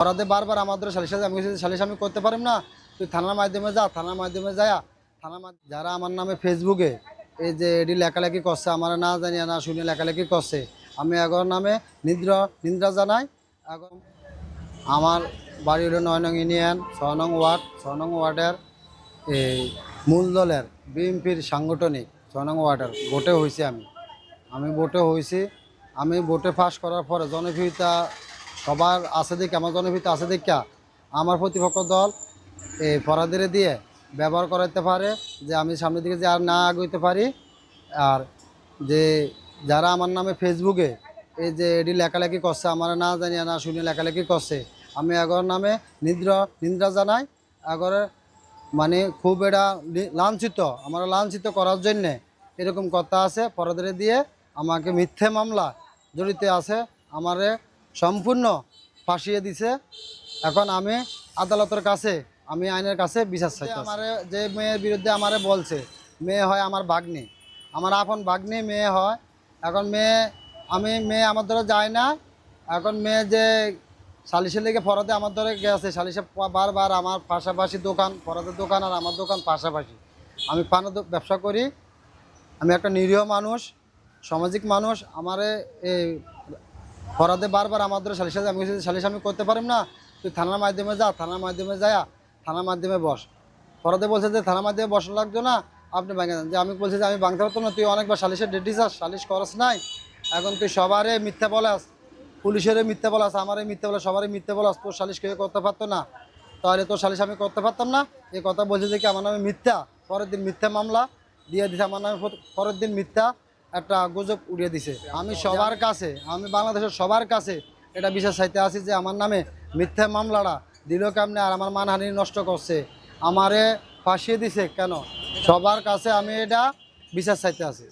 অপরাধে বারবার আমাদের সালিশ আমি সালিশ আমি করতে পারি না, তুই থানার মাধ্যমে যা, থানার মাধ্যমে যায় যারা আমার নামে ফেসবুকে এই যে এডি লেখালেখি করছে, আমার না জানিয়ে না শুনে লেখালেখি করছে, আমি এগোর নামে নিদ্রা জানাই। এখন আমার বাড়ি হলো ৯ নং ইউনিয়ন ৬ নং ওয়ার্ড, ৬ নং ওয়ার্ডের এই মূল দলের বিএনপির সাংগঠনিক ৬ নং ওয়ার্ডের ভোটে হয়েছি। আমি ভোটে হয়েছি। আমি ভোটে পাস করার পরে জনপ্রিয়তা সবার আছে দেখে, আমার জনপ্রিয়তা আছে দেখা আমার প্রতিপক্ষ দল এই ফরাদের দিয়ে ব্যবহার করাতে পারে যে আমি সামনের দিকে যে আর না আগাইতে পারি। আর যে যারা আমার নামে ফেসবুকে এই যে এডি লেখালেখি করছে, আমার না জানিয়ে না শুনে লেখালেখি করছে, আমি এগোর নামে নিদ্রা জানাই। এগরে মানে খুব এটা লাঞ্ছিত, আমার লাঞ্ছিত করার জন্যে এরকম কথা আছে পরাদের দিয়ে আমাকে মিথ্যে মামলা জড়িত আছে, আমারে সম্পূর্ণ ফাঁসিয়ে দিছে। এখন আমি আদালতের কাছে, আমি আইনের কাছে বিচার চাই। আমার যে মেয়ের বিরুদ্ধে আমারে বলছে, মেয়ে হয় আমার ভাগ্নি, আমার আপন ভাগ্নি মেয়ে হয়। এখন মেয়ে আমার ধরে যায় না। এখন মেয়ে যে সালিশের লেগে ফরাদে আমার ধরে গেছে, সালিশে বারবার আমার পাশাপাশি দোকান, ফরাদের দোকান আর আমার দোকান পাশাপাশি। আমি পানের ব্যবসা করি, আমি একটা নিরীহ মানুষ, সামাজিক মানুষ। আমারে এই ফরাদে বারবার আমার ধরে সালিশ আমি করতে পারি না, তুই থানার মাধ্যমে যা, থানার মাধ্যমে যায় থানার মাধ্যমে বস। ফরাদে বলছে যে থানার মাধ্যমে বসা লাগতো না, আপনি ভেঙে দেন। যে আমি বলছি যে আমি ভাঙতে পারতাম না, তুই অনেকবার সালিশের ডেট দিছাস, সালিশ করস নাই। এখন তুই সবারে মিথ্যা বলাস, পুলিশেরও মিথ্যা বলাস, আমারই মিথ্যা বলাস, সবারই মিথ্যা বলাস, তোর সালিশ কেউ করতে পারতো না, তাহলে তোর সালিশ আমি করতে পারতাম না। এই কথা বলছে যে কি আমার নামে মিথ্যা, পরের দিন মিথ্যা মামলা দিয়ে দিছে আমার নামে, পরের দিন মিথ্যা একটা গুজব উড়িয়ে দিছে। আমি সবার কাছে, আমি বাংলাদেশের সবার কাছে এটা বিশ্বাস চাইতে আছি যে আমার নামে মিথ্যা মামলাটা দিল কেমনে, আর আমার মানহানি নষ্ট করছে, আমারে ফাঁসিয়ে দিছে কেন, সবার কাছে আমি এটা বিশ্বাস চাইতে আছি।